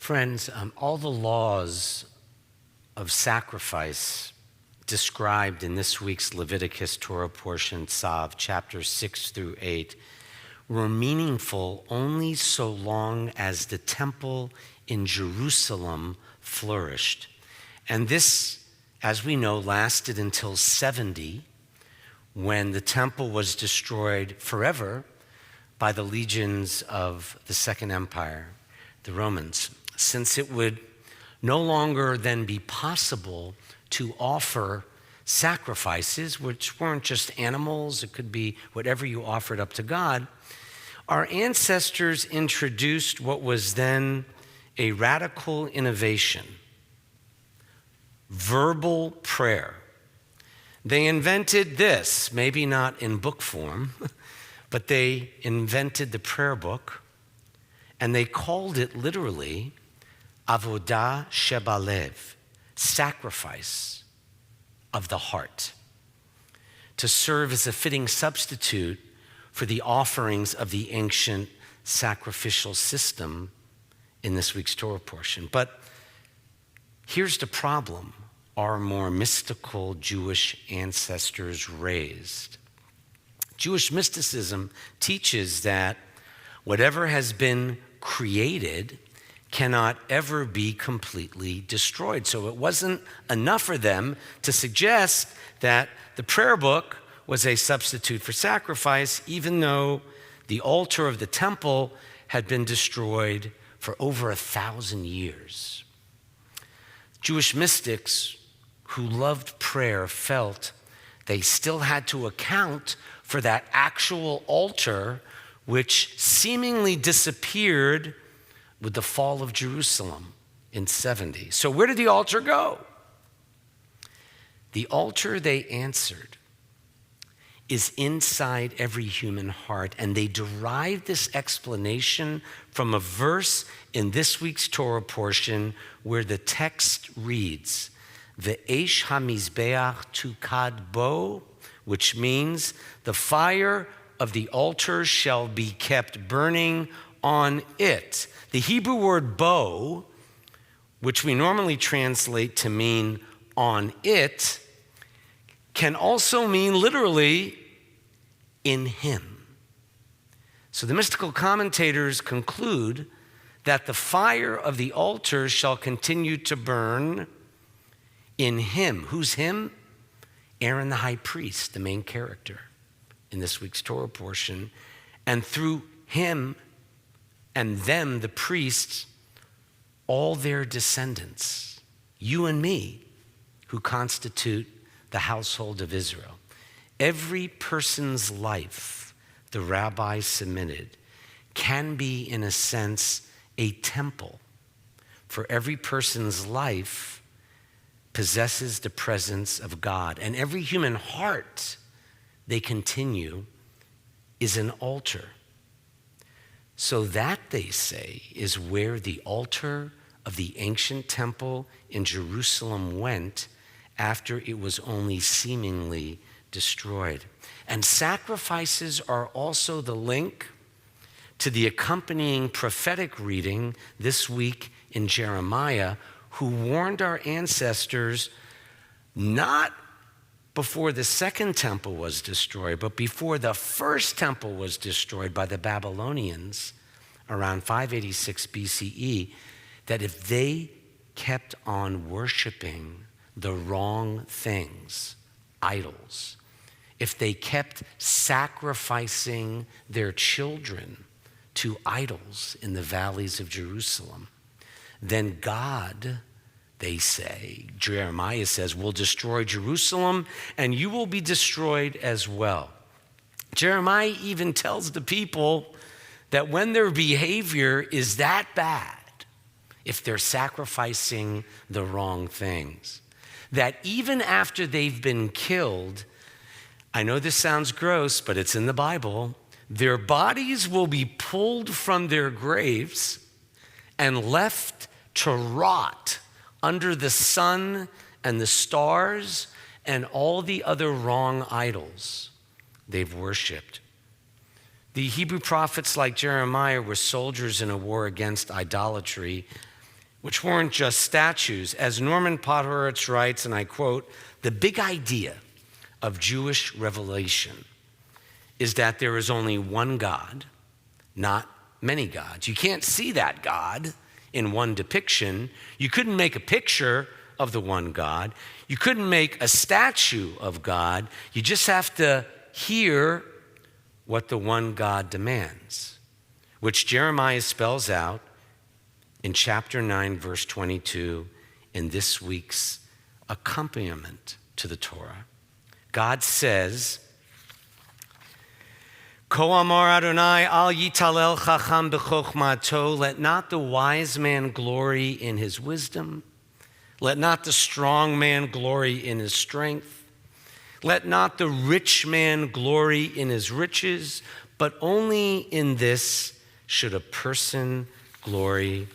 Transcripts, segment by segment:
Friends, all the laws of sacrifice described in this week's Leviticus Torah portion, Tzav, chapters 6 through 8, were meaningful only so long as the temple in Jerusalem flourished. And this, as we know, lasted until 70, when the temple was destroyed forever by the legions of the Second Empire, the Romans, since it would no longer then be possible to offer sacrifices, which weren't just animals, it could be whatever you offered up to God. Our ancestors introduced what was then a radical innovation: verbal prayer. They invented this, maybe not in book form, but they invented the prayer book, and they called it literally Avodah Shebalev, sacrifice of the heart, to serve as a fitting substitute for the offerings of the ancient sacrificial system in this week's Torah portion. But here's the problem our more mystical Jewish ancestors raised. Jewish mysticism teaches that whatever has been created cannot ever be completely destroyed. So it wasn't enough for them to suggest that the prayer book was a substitute for sacrifice, even though the altar of the temple had been destroyed for over 1,000 years. Jewish mystics who loved prayer felt they still had to account for that actual altar which seemingly disappeared with the fall of Jerusalem in 70. So where did the altar go? The altar, they answered, is inside every human heart. And they derived this explanation from a verse in this week's Torah portion where the text reads, Ve'esh hamizbeach tukad bo, which means the fire of the altar shall be kept burning on it. The Hebrew word bo, which we normally translate to mean on it, can also mean literally in him. So the mystical commentators conclude that the fire of the altar shall continue to burn in him. Who's him? Aaron the high priest, the main character in this week's Torah portion. And through him and them, the priests, all their descendants, you and me, who constitute the household of Israel. Every person's life, the Rabbi submitted, can be, in a sense, a temple. For every person's life possesses the presence of God. And every human heart, they continue, is an altar. So that, they say, is where the altar of the ancient temple in Jerusalem went after it was only seemingly destroyed. And sacrifices are also the link to the accompanying prophetic reading this week in Jeremiah, who warned our ancestors not before the second temple was destroyed, but before the first temple was destroyed by the Babylonians around 586 BCE, that if they kept on worshiping the wrong things, idols, if they kept sacrificing their children to idols in the valleys of Jerusalem, then God, they say, Jeremiah says, will destroy Jerusalem and you will be destroyed as well. Jeremiah even tells the people that when their behavior is that bad, if they're sacrificing the wrong things, that even after they've been killed, I know this sounds gross, but it's in the Bible, their bodies will be pulled from their graves and left to rot under the sun and the stars and all the other wrong idols they've worshiped. The Hebrew prophets like Jeremiah were soldiers in a war against idolatry, which weren't just statues. As Norman Podhoretz writes, and I quote, "The big idea of Jewish revelation is that there is only one God, not many gods. You can't see that God in one depiction. You couldn't make a picture of the one God. You couldn't make a statue of God. You just have to hear what the one God demands," which Jeremiah spells out in chapter 9, verse 22, in this week's accompaniment to the Torah. God says, "Ko amar Adonai al yitalel chacham b'chokhmato, let not the wise man glory in his wisdom, let not the strong man glory in his strength, let not the rich man glory in his riches, but only in this should a person glory,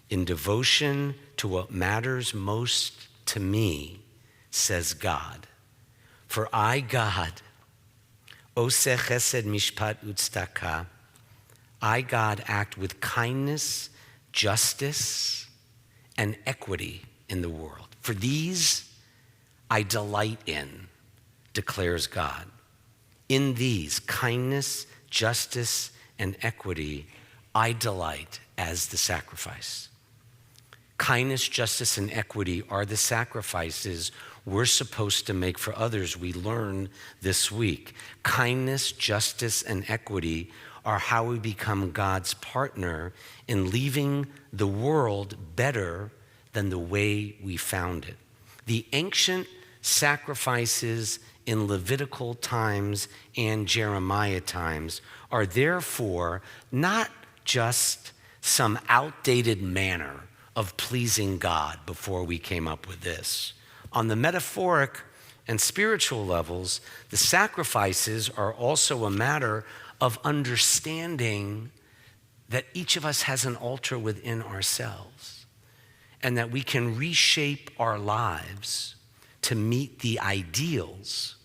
in devotion to what matters most to me, says God. For I, God, oseh chesed mishpat utzedakah, I, God, act with kindness, justice, and equity in the world. For these I delight in, declares God. In these, kindness, justice, and equity, I delight as the sacrifice." Kindness, justice, and equity are the sacrifices we're supposed to make for others, we learn this week. Kindness, justice, and equity are how we become God's partner in leaving the world better than the way we found it. The ancient sacrifices in Levitical times and Jeremiah times are therefore not just some outdated manner of pleasing God before we came up with this. On the metaphoric and spiritual levels, the sacrifices are also a matter of understanding that each of us has an altar within ourselves and that we can reshape our lives to meet the ideals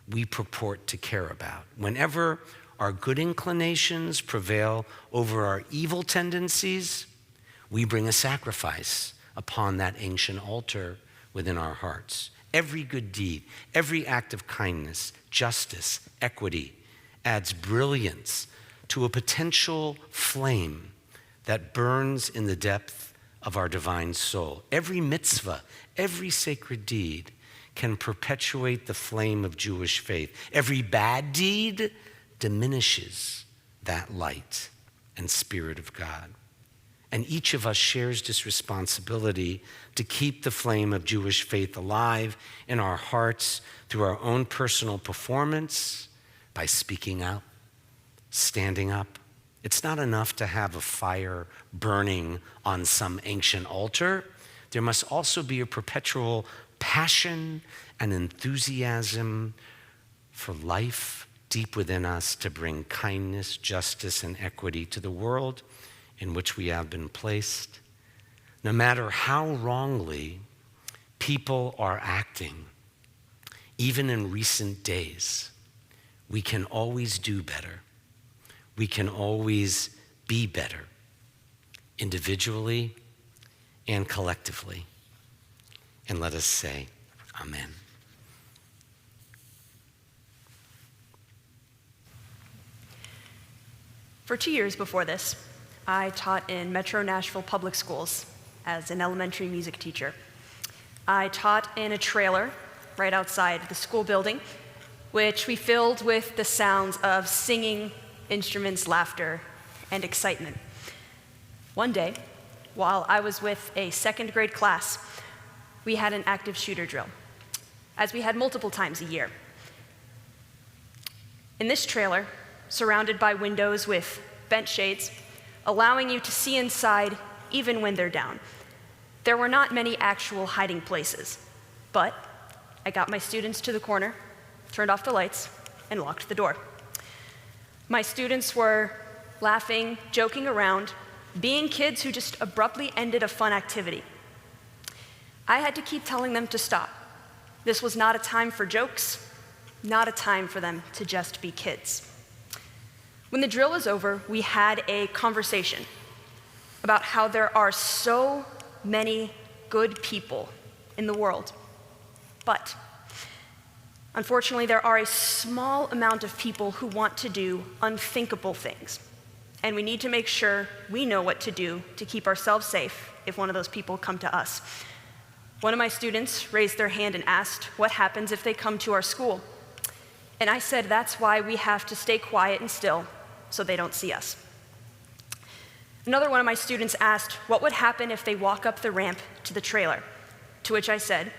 we purport to care about. Whenever our good inclinations prevail over our evil tendencies, we bring a sacrifice upon that ancient altar within our hearts. Every good deed, every act of kindness, justice, equity adds brilliance to a potential flame that burns in the depth of our divine soul. Every mitzvah, every sacred deed can perpetuate the flame of Jewish faith. Every bad deed diminishes that light and spirit of God. And each of us shares this responsibility to keep the flame of Jewish faith alive in our hearts through our own personal performance, by speaking out, standing up. It's not enough to have a fire burning on some ancient altar. There must also be a perpetual passion and enthusiasm for life deep within us to bring kindness, justice, and equity to the world in which we have been placed. No matter how wrongly people are acting, even in recent days, we can always do better. We can always be better, individually and collectively. And let us say, Amen. For 2 years before this, I taught in Metro Nashville Public Schools as an elementary music teacher. I taught in a trailer right outside the school building, which we filled with the sounds of singing, instruments, laughter, and excitement. One day, while I was with a second grade class, we had an active shooter drill, as we had multiple times a year. In this trailer, surrounded by windows with bent shades, allowing you to see inside even when they're down, there were not many actual hiding places, but I got my students to the corner, turned off the lights, and locked the door. My students were laughing, joking around, being kids who just abruptly ended a fun activity. I had to keep telling them to stop. This was not a time for jokes, not a time for them to just be kids. When the drill was over, we had a conversation about how there are so many good people in the world. But unfortunately, there are a small amount of people who want to do unthinkable things. And we need to make sure we know what to do to keep ourselves safe if one of those people come to us. One of my students raised their hand and asked, what happens if they come to our school? And I said, that's why we have to stay quiet and still so they don't see us. Another one of my students asked, what would happen if they walk up the ramp to the trailer? To which I said,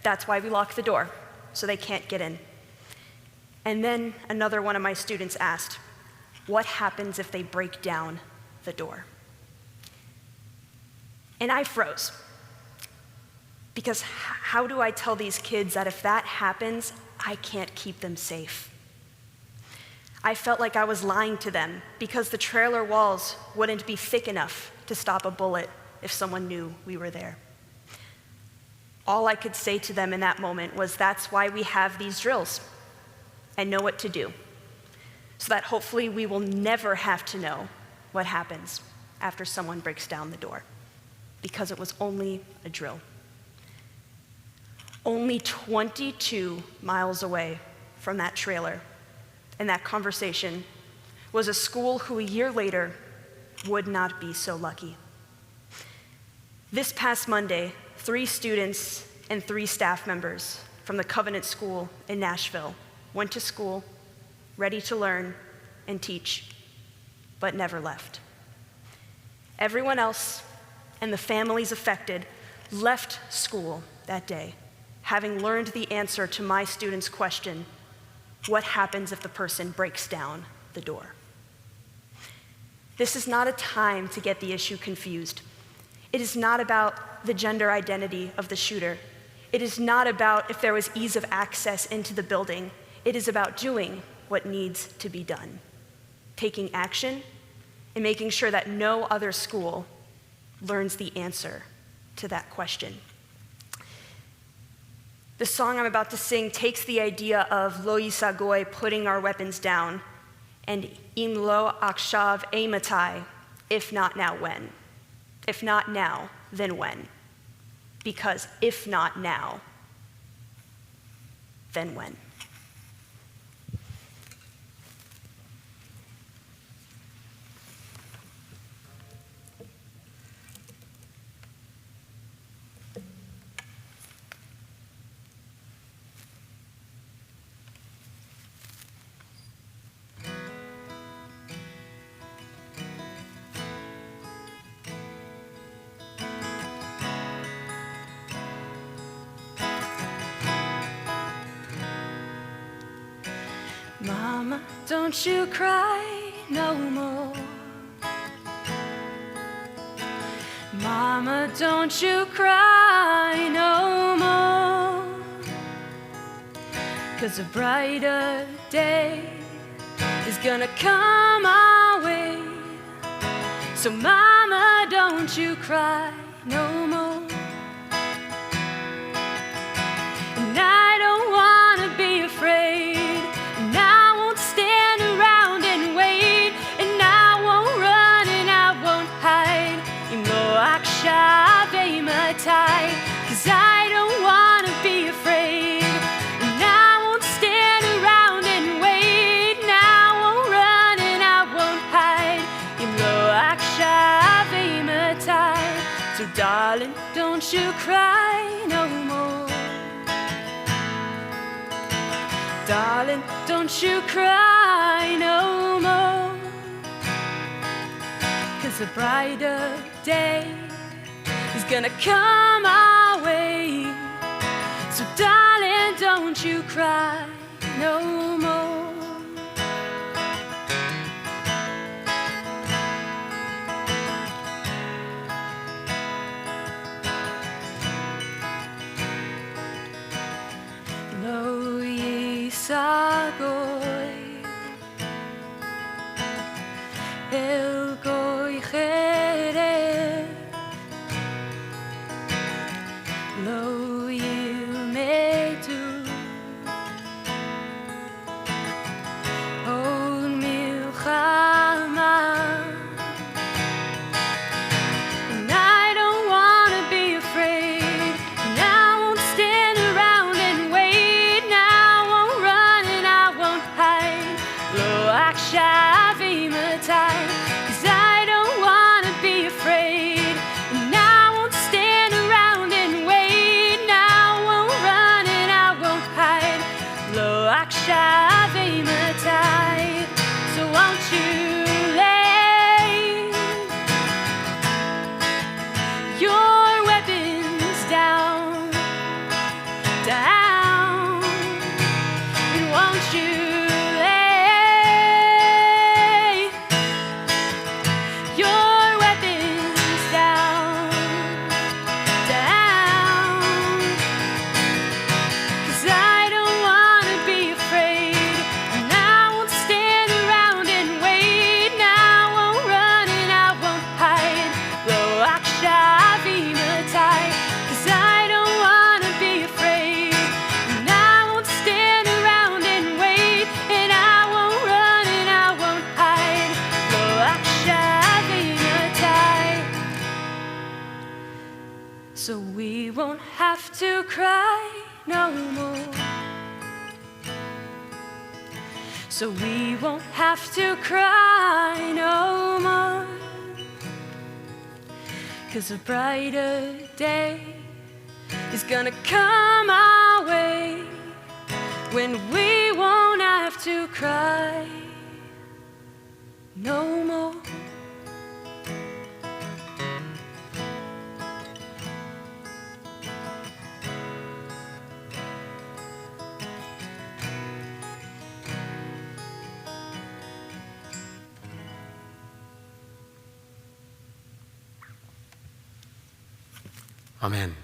that's why we lock the door, so they can't get in. And then another one of my students asked, what happens if they break down the door? And I froze. Because how do I tell these kids that if that happens, I can't keep them safe? I felt like I was lying to them because the trailer walls wouldn't be thick enough to stop a bullet if someone knew we were there. All I could say to them in that moment was, that's why we have these drills and know what to do, so that hopefully we will never have to know what happens after someone breaks down the door, because it was only a drill. Only 22 miles away from that trailer and that conversation was a school who a year later would not be so lucky. This past Monday, 3 students and 3 staff members from the Covenant School in Nashville went to school, ready to learn and teach, but never left. Everyone else and the families affected left school that day, having learned the answer to my students' question, what happens if the person breaks down the door? This is not a time to get the issue confused. It is not about the gender identity of the shooter. It is not about if there was ease of access into the building. It is about doing what needs to be done, taking action, and making sure that no other school learns the answer to that question. The song I'm about to sing takes the idea of lo yisagoy, putting our weapons down, and im lo akshav eimatai, if not now, when? If not now, then when? Because if not now, then when? Mama, don't you cry no more. Mama, don't you cry no more. 'Cause a brighter day is gonna come our way. So mama, don't you cry no more. And I don't wanna be afraid. Cause I don't want to be afraid, and I won't stand around and wait, and I won't run and I won't hide. So darling, don't you cry no more. Darling, don't you cry no more. 'Cause a brighter day is gonna come our way. So darling, don't you cry no more. Lo yisagoy el goy chere lo yilmedu ol milchama. And I don't wanna so we won't have to cry no more. So we won't have to cry no more. 'Cause a brighter day is gonna come our way when we won't have to cry no more. Amen.